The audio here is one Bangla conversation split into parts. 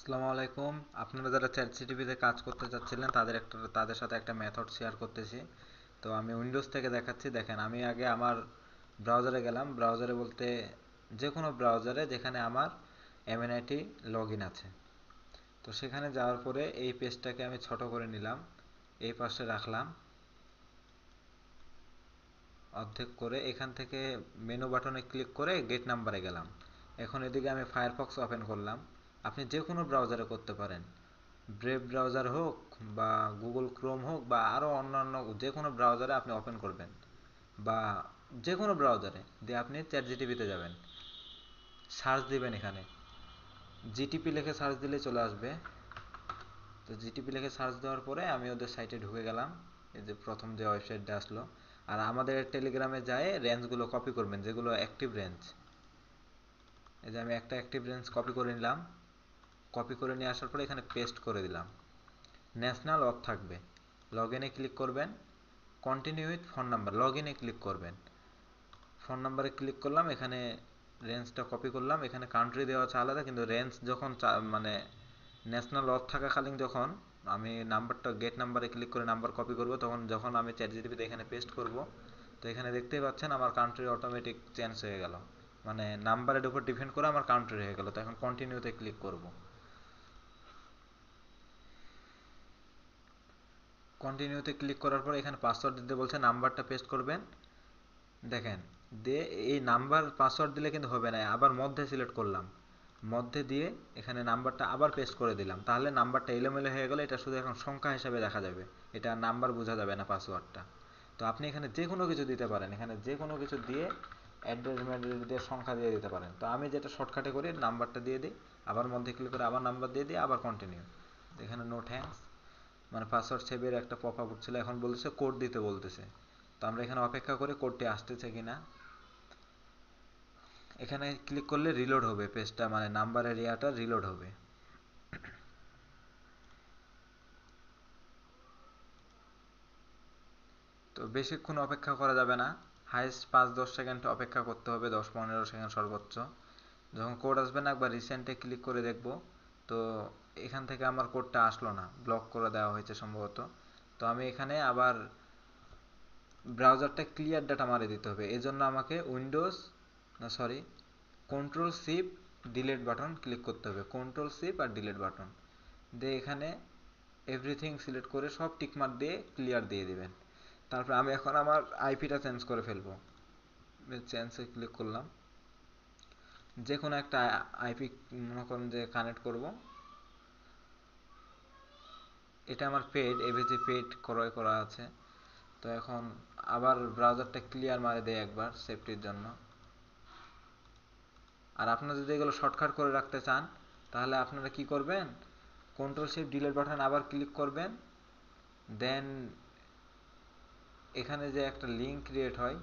আসসালামু আলাইকুম। আপনারা যারা চ্যাটজিপিটিতে কাজ করতে চাচ্ছিলেন তাদের সাথে একটা মেথড শেয়ার করতেছি। তো আমি উইন্ডোজ থেকে দেখাচ্ছি। দেখেন, আমি আগে আমার ব্রাউজারে গেলাম। ব্রাউজারে বলতে যে কোনো ব্রাউজারে যেখানে আমার এমএনআইটি লগ ইন আছে। তো সেখানে যাওয়ার পরে এই পেজটাকে আমি ছোট করে নিলাম, এই পাশে রাখলাম অর্ধেক করে। এখান থেকে মেনু বাটনে ক্লিক করে গেট নাম্বারে গেলাম। এখন এদিকে আমি ফায়ারফক্স ওপেন করলাম। আপনি যে কোনো ব্রাউজারে করতে পারেন, ব্রেভ ব্রাউজার হোক বা গুগল ক্রোম হোক বা আরও অন্যান্য যে কোনো ব্রাউজারে আপনি ওপেন করবেন, বা যে কোনো ব্রাউজারে দিয়ে আপনি চ্যাট জিটিপিতে যাবেন, সার্চ দিবেন। এখানে জিটিপি লিখে সার্চ দিলে চলে আসবে। তো জিটিপি লিখে সার্চ দেওয়ার পরে আমি ওদের সাইটে ঢুকে গেলাম। এই যে প্রথম যে ওয়েবসাইটটা আসলো। আর আমাদের টেলিগ্রামে যায় রেঞ্জগুলো কপি করবেন, যেগুলো অ্যাক্টিভ রেঞ্জ। এই যে আমি একটা অ্যাক্টিভ রেঞ্জ কপি করে নিলাম। কপি করে নিয়ে আসার পরে এখানে পেস্ট করে দিলাম। ন্যাশনাল অফ থাকবে। লগ ইনে ক্লিক করবেন, continue with phone number, log ইনে ক্লিক করবেন। ফোন নাম্বারে ক্লিক করলাম, এখানে রেঞ্জটা কপি করলাম। এখানে কান্ট্রি দেওয়া আছে আলাদা, কিন্তু রেঞ্জ যখন মানে ন্যাশনাল অফ থাকাকালীন যখন আমি নাম্বারটা গেট নাম্বারে ক্লিক করে নাম্বার কপি করব, তখন যখন আমি চ্যাট জিটিপিতে এখানে পেস্ট করব, তো এখানে দেখতেই পাচ্ছেন আমার কান্ট্রি অটোমেটিক চেঞ্জ হয়ে গেল। মানে নাম্বারের উপর ডিপেন্ড করে আমার কান্ট্রি হয়ে গেল। তো এখন কন্টিনিউতে ক্লিক করব। কন্টিনিউতে ক্লিক করার পর এখানে পাসওয়ার্ড দিতে বলছে, নাম্বারটা পেস্ট করবেন। দেখেন, দিয়ে এই নাম্বার পাসওয়ার্ড দিলে কিন্তু হবে না, আবার মধ্যে সিলেক্ট করলাম, মধ্যে দিয়ে এখানে নাম্বারটা আবার পেস্ট করে দিলাম। তাহলে নাম্বারটা এলোমেলো হয়ে গেলে এটা শুধু এখন সংখ্যা হিসাবে দেখা যাবে, এটা নাম্বার বোঝা যাবে না পাসওয়ার্ডটা। তো আপনি এখানে যে কোনো কিছু দিতে পারেন, এখানে যে কোনো কিছু দিয়ে অ্যাড্রেস ম্যাড্রেস দিয়ে সংখ্যা দিয়ে দিতে পারেন। তো আমি যেটা শর্টকাটে করি, নাম্বারটা দিয়ে দিই, আবার মধ্যে ক্লিক করে আবার নাম্বার দিয়ে দিই, আবার কন্টিনিউ। এখানে নো থ্যাঙ্কস, মানে পাসওয়ার্ড সেভের একটা পপ আপ উঠছিল, এখন বলতেছে কোড দিতে বলতেছে। তো আমরা এখানে অপেক্ষা করি কোডটি আসতেছে কিনা। এখানে ক্লিক করলে রিলোড হবে পেজটা, মানে নাম্বারের এরিয়াটা রিলোড হবে। তো বেশিক্ষণ অপেক্ষা করা যাবে না, হাইস্ট 5-10 সেকেন্ড অপেক্ষা করতে হবে, 10-15 সেকেন্ড সর্বোচ্চ। যখন কোড আসবে না, একবার রিসেন্টে ক্লিক করে দেখব। তো এখান থেকে আমার কোডটা আসলো না, ব্লক করে দেওয়া হয়েছে সম্ভবত। তো আমি এখানে আবার ব্রাউজারটা ক্লিয়ার ডাটা মারে দিতে হবে। এজন্য আমাকে উইন্ডোজ, না sorry, control sheep delete button click করতে হবে। কন্ট্রোল শিপ আর ডিলিট বাটন দিয়ে এখানে এভরিথিং সিলেক্ট করে সব টিকমার্ক দিয়ে ক্লিয়ার দিয়ে দিবেন। তারপর আমি এখন আমার আইপিটা চেঞ্জ করে ফেলবো। চেঞ্জে ক্লিক করলাম, যে কোনো একটা আইপি মনে করেন যে কানেক্ট করব। এটা আমার পেড, এভিজি পেড ক্রয় করা আছে। তো এখন আবার ব্রাউজারটা ক্লিয়ার মারে দেয় একবার সেফটির জন্য। আর আপনারা যদি এগুলো শর্টকাট করে রাখতে চান, তাহলে আপনারা কি করবেন, কন্ট্রোল শিফট ডিলিট বাটন আবার ক্লিক করবেন। দেন এখানে যে একটা লিঙ্ক ক্রিয়েট হয়,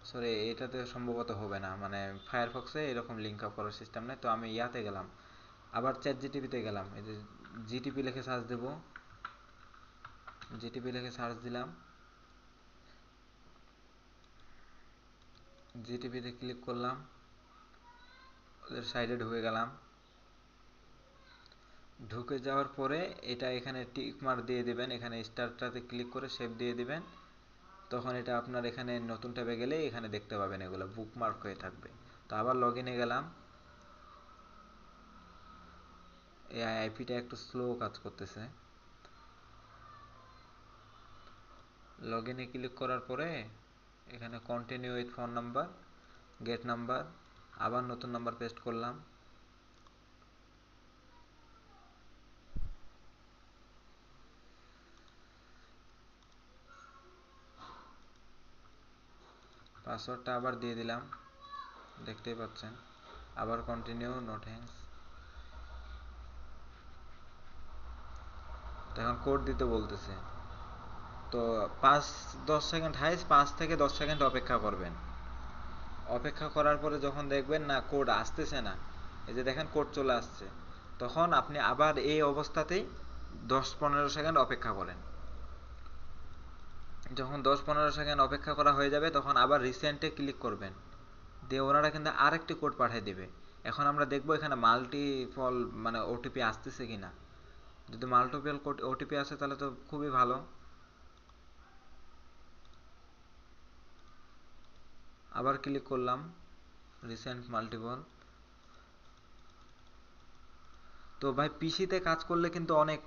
সরি এটাতে সম্ভবত হবে না, মানে ফায়ারফক্সে এরকম লিঙ্ক আপ করার সিস্টেম নেই। তো আমি ইয়াতে গেলাম, আবার চ্যাট জিটিপিতে গেলাম। এই যে জিটিপি লিখে সার্চ দেব, জিটিপি লিখে সার্চ দিলাম, জিটিপিতে ক্লিক করলাম, ওদের সাইডে ঢুকে গেলাম। ঢুকে যাওয়ার পরে এটা এখানে টিক মার্ক দিয়ে দিবেন, এখানে স্টারটাতে ক্লিক করে সেভ দিয়ে দিবেন। তখন এটা আপনার এখানে নতুন ট্যাবে গেলে এখানে দেখতে পাবেন, এগুলো বুকমার্ক হয়ে থাকবে। তো আবার লগ ইনে গেলাম। এই আইপিটা একটু স্লো কাজ করতেছে। লগ ইনে ক্লিক করার পরে এখানে continue with phone number, get number, আবার নতুন নাম্বার পেস্ট করলাম। পাসওয়ার্ডটা আবার দিয়ে দিলাম, দেখতেই পাচ্ছেন। আবার কন্টিনিউ, নো থ্যাঙ্কস। তো এখন কোড দিতে বলতেছে। তো 5-10 সেকেন্ড, হাইস্ট 5 থেকে 10 সেকেন্ড অপেক্ষা করবেন। অপেক্ষা করার পরে যখন দেখবেন না কোড আসতেছে না, এই যে দেখেন কোড চলে আসছে, তখন আপনি আবার এই অবস্থাতেই 10-15 সেকেন্ড অপেক্ষা করেন। যখন 10-15 সেকেন্ড অপেক্ষা করা হয়ে যাবে, তখন আবার রিসেন্টে ক্লিক করবেন, দিয়ে ওনারা কিন্তু আরেকটি কোড পাঠিয়ে দেবে। এখন আমরা দেখবো এখানে মাল্টিপল মানে ওটিপি আসতেছে কিনা। যদি মাল্টিপল ওটিপি আসে তাহলে তো খুবই ভালো। আবার ক্লিক করলাম রিসেন্ট মাল্টিপল। তো ভাই পিসিতে কাজ করলে কিন্তু অনেক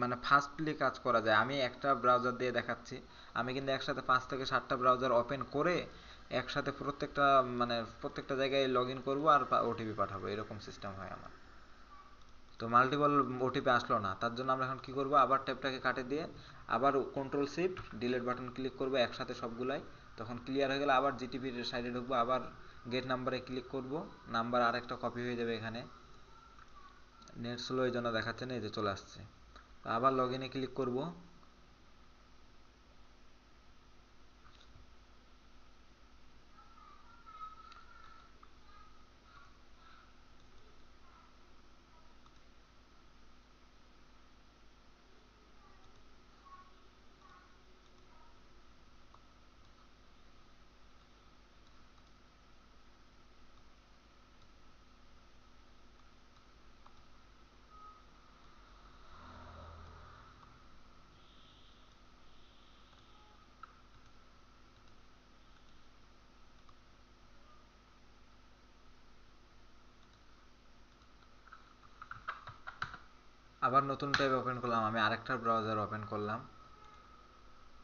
মানে ফাস্টলি কাজ করা যায়। আমি একটা ব্রাউজার দিয়ে দেখাচ্ছি, আমি কিন্তু একসাথে 5 থেকে 7টা ব্রাউজার ওপেন করে একসাথে প্রত্যেকটা জায়গায় লগ ইন করবো আর ওটিপি পাঠাবো, এরকম সিস্টেম হয় আমার। তো মাল্টিপল ওটিপি আসলো না, তার জন্য আমরা এখন কি করব, আবার ট্যাবটাকে কাটে দিয়ে আবার control shift delete button click করব একসাথে সবগুলাই। তখন ক্লিয়ার হয়ে গেলে আবার জিটিপির সাইডে ঢুকবো, আবার গেট নাম্বারে ক্লিক করব, নাম্বার আরেকটা কপি হয়ে যাবে এখানে। নেট স্লো এই জন্য দেখাচ্ছে না, এই যে চলে আসছে। আবার লগ ইনে ক্লিক করব। আবার নতুন ট্যাব ওপেন করলাম, আমি আরেকটা ব্রাউজার ওপেন করলাম।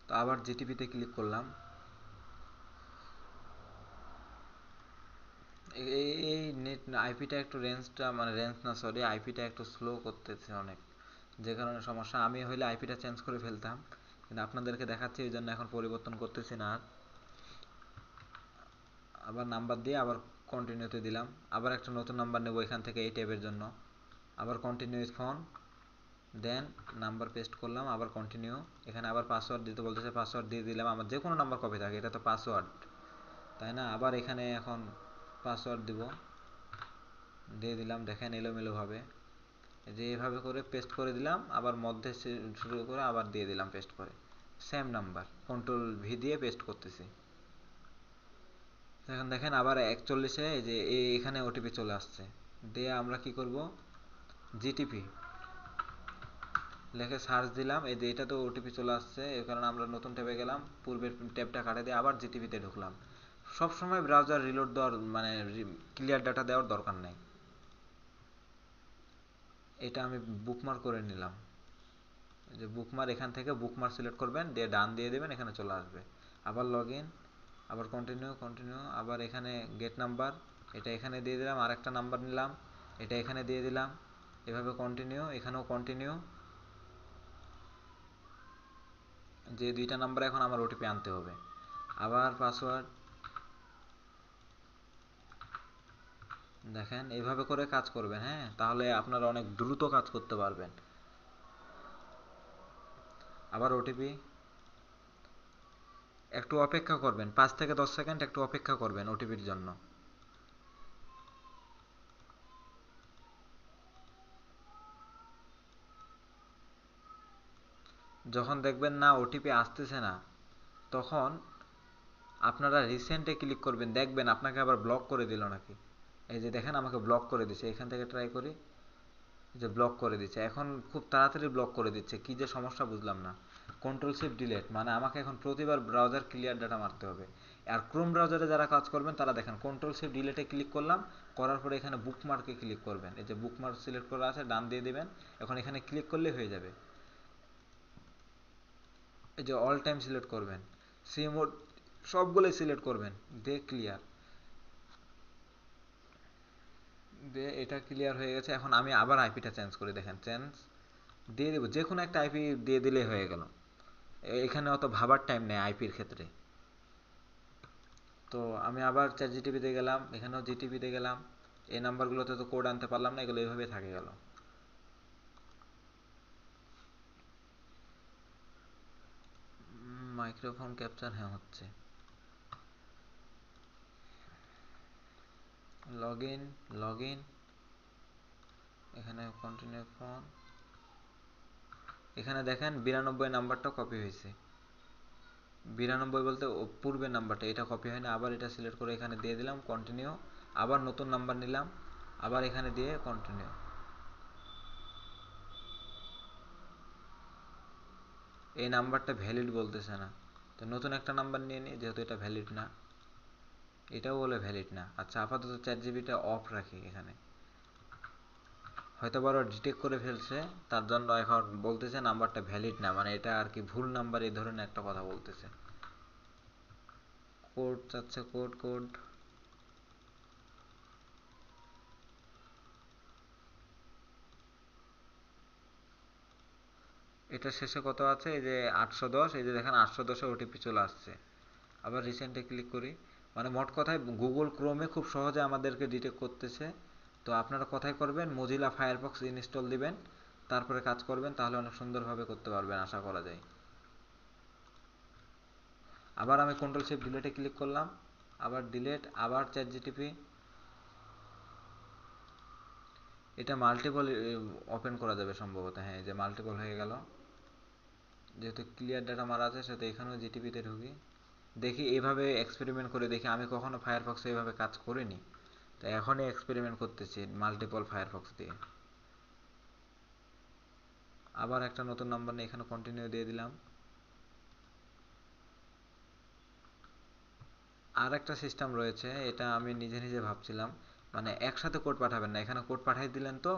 তো আবার জিটিপিতে ক্লিক করলাম। এই নেট আইপিটা একটু রেঞ্জটা মানে রেঞ্জ না সরি আইপিটা একটু স্লো করতেছে অনেক, যে কারণে সমস্যা। আমি হইলে আইপিটা চেঞ্জ করে ফেলতাম, কিন্তু আপনাদেরকে দেখাচ্ছি এই জন্য এখন পরিবর্তন করতেছি না আর। আবার নাম্বার দিয়ে আবার কন্টিনিউতে দিলাম, আবার একটা নতুন নাম্বার নেব এখান থেকে এই ট্যাবের জন্য। আবার কন্টিনিউ ফোন, দেন নাম্বার পেস্ট করলাম, আবার কন্টিনিউ। এখানে আবার পাসওয়ার্ড দিতে বলতেছে, পাসওয়ার্ড দিয়ে দিলাম। আমার যে কোনো নাম্বার কপি থাকে, এটা তো পাসওয়ার্ড তাই না। আবার এখানে এখন পাসওয়ার্ড দিব, দিয়ে দিলাম। দেখেন এলোমেলো ভাবে, যে এভাবে করে পেস্ট করে দিলাম, আবার মধ্যে শুরু করে আবার দিয়ে দিলাম পেস্ট করে। সেম নাম্বার কন্ট্রোল ভি দিয়ে পেস্ট করতেছি। এখন দেখেন আবার 41-এ এই যে এখানে ওটিপি চলে আসছে। দিয়ে আমরা কি করব, জিটিপি লিখে সার্চ দিলাম, এই যে এটা তো ওটিপি চলে আসছে, এই কারণে আমরা নতুন ট্যাবে গেলাম, পূর্বের ট্যাবটা কাটে দিয়ে আবার জিটিপিতে ঢুকলাম। সব সময় ব্রাউজার রিলোড দেওয়ার মানে ক্লিয়ার ডাটা দেওয়ার দরকার নেই। এটা আমি বুকমার্ক করে নিলাম, যে বুকমার্ক, এখান থেকে বুকমার্ক সিলেক্ট করবেন, দিয়ে ডান দিয়ে দেবেন, এখানে চলে আসবে। আবার লগ ইন, আবার কন্টিনিউ কন্টিনিউ, আবার এখানে গেট নাম্বার, এটা এখানে দিয়ে দিলাম, আরেকটা নাম্বার নিলাম, এটা এখানে দিয়ে দিলাম, এভাবে কন্টিনিউ, এখানেও কন্টিনিউ। যে দুইটা নাম্বার এখন আমার ওটিপি আনতে হবে। আবার পাসওয়ার্ড, দেখেন এইভাবে করে কাজ করবেন, হ্যাঁ, তাহলে আপনারা অনেক দ্রুত কাজ করতে পারবেন। আবার ওটিপি, একটু অপেক্ষা করবেন, 5 থেকে 10 সেকেন্ড একটু অপেক্ষা করবেন ওটিপির জন্য। যখন দেখবেন না ওটিপি আসতেছে না, তখন আপনারা রিসেন্টে ক্লিক করবেন, দেখবেন আপনাকে আবার ব্লক করে দিল নাকি। এই যে দেখেন আমাকে ব্লক করে দিচ্ছে, এখান থেকে ট্রাই করি, যে ব্লক করে দিচ্ছে, এখন খুব তাড়াতাড়ি ব্লক করে দিচ্ছে, কি যে সমস্যা বুঝলাম না। কন্ট্রোল শিফট ডিলিট মানে আমাকে এখন প্রতিবার ব্রাউজার ক্লিয়ার ডাটা মারতে হবে। আর ক্রোম ব্রাউজারে যারা কাজ করবেন তারা দেখেন কন্ট্রোল শিফট ডিলিটে ক্লিক করলাম, করার পরে এখানে বুকমার্কে ক্লিক করবেন, এই যে বুকমার্ক সিলেক্ট করা আছে ডান দিয়ে দেবেন, এখন এখানে ক্লিক করলেই হয়ে যাবে। এই যে অল টাইম সিলেক্ট করবেন, সি মোড সবগুলোই সিলেক্ট করবেন, দিয়ে ক্লিয়ার, দিয়ে এটা ক্লিয়ার হয়ে গেছে। এখন আমি আবার আইপিটা চেঞ্জ করি, দেখেন চেঞ্জ দিয়ে দেবো, যে কোনো একটা আইপি দিয়ে দিলেই হয়ে গেল। এখানে অত ভাবার টাইম নেই আইপির ক্ষেত্রে। তো আমি আবার চ্যাট জিটিপিতে গেলাম, এখানেও জিটিপিতে গেলাম, এই নাম্বারগুলোতে তো কোড আনতে পারলাম না, এগুলো এইভাবে থাকে গেল। মাইক্রোফোন ক্যাপচার হ্যাঁ হচ্ছে। লগ ইন, লগ ইন, এখানে কন্টিনিউ ফোন, এখানে দেখেন 92 নাম্বারটা কপি হয়েছে। 92 বলতে পূর্বের নাম্বারটা, এটা কপি হয় না। আবার এটা সিলেক্ট করে এখানে দিয়ে দিলাম কন্টিনিউ, আবার নতুন নাম্বার নিলাম, আবার এখানে দিয়ে কন্টিনিউ। এই নাম্বারটা ভ্যালিড বলতেছে না, তো নতুন একটা নাম্বার নিয়ে নিই, যেহেতু এটা ভ্যালিড না, এটাও বলে ভ্যালিড না। আচ্ছা আপাতত চ্যাট জিপিটা অফ রাখি এখানে, হয়তো বড় ডিটেক্ট করে ফেলছে, তার জন্য এখন বলতেছে নাম্বারটা ভ্যালিড না, মানে এটা আর কি ভুল নাম্বার এই ধরনের একটা কথা বলতেছে। কোড চাচ্ছে, কোড কোড এটা শেষে কত আছে, এই যে 810, এই যে দেখেন 810 ওটিপি চলে আসছে। আবার রিসেন্টে ক্লিক করি, মানে মোট কথায় গুগল ক্রোমে খুব সহজে আমাদেরকে ডিটেক্ট করতেছে। তো আপনারা কোথায় করবেন, মজিলা ফায়ারফক্স ইনস্টল দিবেন, তারপরে কাজ করবেন, তাহলে অনেক সুন্দরভাবে করতে পারবেন আশা করা যায়। আবার আমি কন্ট্রোল শিফট ডিলেটে ক্লিক করলাম, আবার ডিলেট, আবার চ্যাট জিটিপি। এটা মাল্টিপল ওপেন করা যাবে সম্ভবত, হ্যাঁ এই যে মাল্টিপল হয়ে গেল, যেহেতু ক্লিয়ার ডাটা মারা আছে সেহেতু এখানেও জিটিপিতে ঢুকি, দেখি এভাবে এক্সপেরিমেন্ট করে দেখি। আমি কখনো ফায়ারফক্সে এভাবে কাজ করিনি, তো এখনই এক্সপেরিমেন্ট করতেছি মাল্টিপল ফায়ারফক্স দিয়ে। আবার একটা নতুন নাম্বার নিয়ে এখানে কন্টিনিউ দিয়ে দিলাম। আর একটা সিস্টেম রয়েছে, এটা আমি নিজে নিজে ভাবছিলাম, মানে একসাথে কোড পাঠাবেন না, এখানে কোড পাঠাই দিলেন তো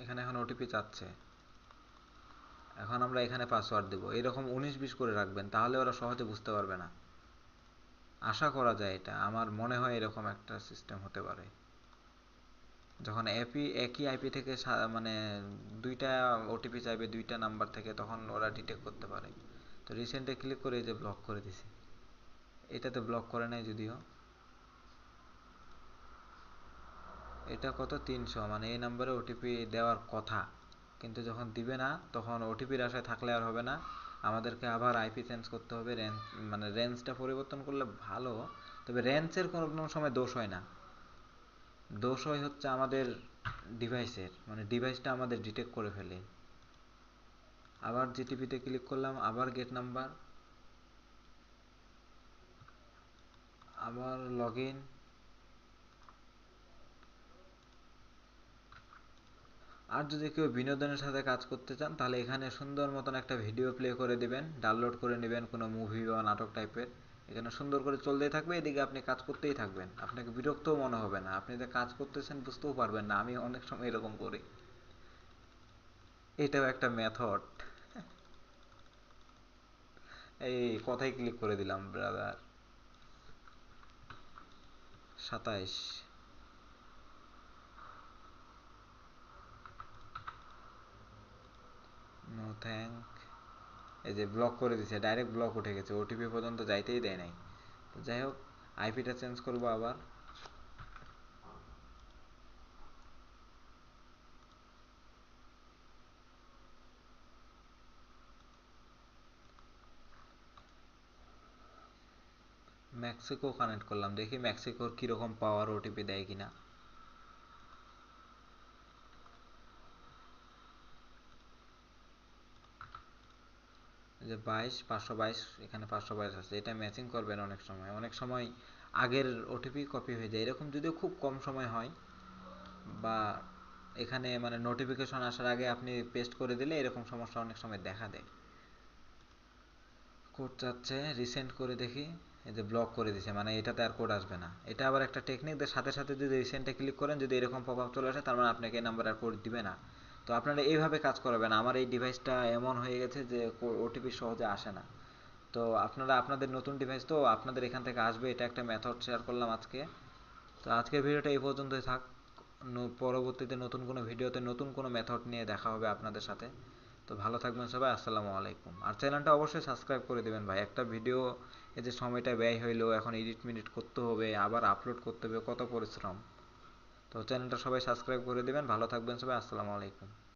এখানে এখন ওটিপি চাচ্ছে, এখন আমরা এখানে পাসওয়ার্ড দেব, এরকম 19-20 করে রাখবেন, তাহলে ওরা সহজে বুঝতে পারবে না। আশা করা যায়, এটা আমার মনে হয় এরকম একটা সিস্টেম হতে পারে, যখন একই আইপি থেকে মানে দুইটা ওটিপি চাইবে দুইটা নাম্বার থেকে, তখন ওরা ডিটেক্ট করতে পারে। তো রিসেন্টে ক্লিক করে যে ব্লক করে দিছি, এটাতে ব্লক করে নাই যদিও। এটা কত, 300, মানে এই নাম্বারে ওটিপি দেওয়ার কথা, কিন্তু যখন দিবে না তখন ওটিপির আশায় থাকলে আর হবে না, আমাদেরকে আবার আইপি চেঞ্জ করতে হবে। রেঞ্জ মানে রেঞ্জটা পরিবর্তন করলে ভালো, তবে রেঞ্জের কোনো সময় দোষ হয় না, দোষ হয় হচ্ছে আমাদের ডিভাইসের, মানে ডিভাইসটা আমাদের ডিটেক্ট করে ফেলে। আবার জিটিপিতে ক্লিক করলাম, আবার গেট নাম্বার, আবার লগ ইন। আর যদি কেউ বিনোদনের সাথে কাজ করতে চান, তাহলে এখানে সুন্দর মতন একটা ভিডিও প্লে করে দিবেন, ডাউনলোড করে নেবেন কোনো মুভি বা নাটক টাইপের, এখানে সুন্দর করে চলতেই থাকবে, এদিকে আপনি কাজ করতেই থাকবেন, আপনাকে বিরক্তও মনে হবে না, আপনি যে কাজ করতেছেন বুঝতেও পারবেন না। আমি অনেক সময় এরকম করি, এটাও একটা মেথড। এই কথাই ক্লিক করে দিলাম ব্রাদার। 27, নো থ্যাঙ্ক, এই যে ব্লক করে দিছে, ডাইরেক্ট ব্লক উঠে গেছে, ওটিপি পর্যন্ত যাইতেই দেয় নাই। তো যাই হোক, আইপিটা চেঞ্জ করবো আবার, মেক্সিকো কানেক্ট করলাম, দেখি মেক্সিকোর কিরকম পাওয়ার ওটিপি দেয় কিনা। যে 22 522, এখানে 522 আছে, এটা ম্যাচিং করবেন। অনেক সময় আগের ওটিপি কপি হয়ে যায়, এরকম যদিও খুব কম সময় হয়, বা এখানে মানে নোটিফিকেশন আসার আগে আপনি পেস্ট করে দিলে এরকম সমস্যা অনেক সময় দেখা দেয়। কোড চাচ্ছে, রিসেন্ড করে দেখি, এই যে ব্লক করে দিছে, মানে এটাতে আর কোড আসবে না। এটা আবার একটা টেকনিক, সাথে সাথে যদি রিসেন্টে ক্লিক করেন, যদি এরকম পপ আপ চলে আসে, তার মানে আপনাকে এই নাম্বার আর কোড দিবে না। তো আপনারা এইভাবে কাজ করবেন। আমার এই ডিভাইসটা এমন হয়ে গেছে যে ওটিপি সহজে আসে না, তো আপনারা আপনাদের নতুন ডিভাইস তো আপনাদের এখান থেকে আসবে, এটা একটা মেথড শেয়ার করলাম আজকে। তো আজকের ভিডিওটা এই পর্যন্তই থাক, পরবর্তীতে নতুন কোনো ভিডিওতে নতুন কোনো মেথড নিয়ে দেখা হবে আপনাদের সাথে। তো ভালো থাকবেন সবাই, আসসালামু আলাইকুম। আর চ্যানেলটা অবশ্যই সাবস্ক্রাইব করে দেবেন ভাই, একটা ভিডিও এই যে সময়টা ব্যয় হইলো, এখন এডিট মিডিট করতে হবে, আবার আপলোড করতে হবে, কত পরিশ্রম। তো চ্যানেলটা সবাই সাবস্ক্রাইব করে দেবেন, ভালো থাকবেন সবাই, আসসালামু আলাইকুম।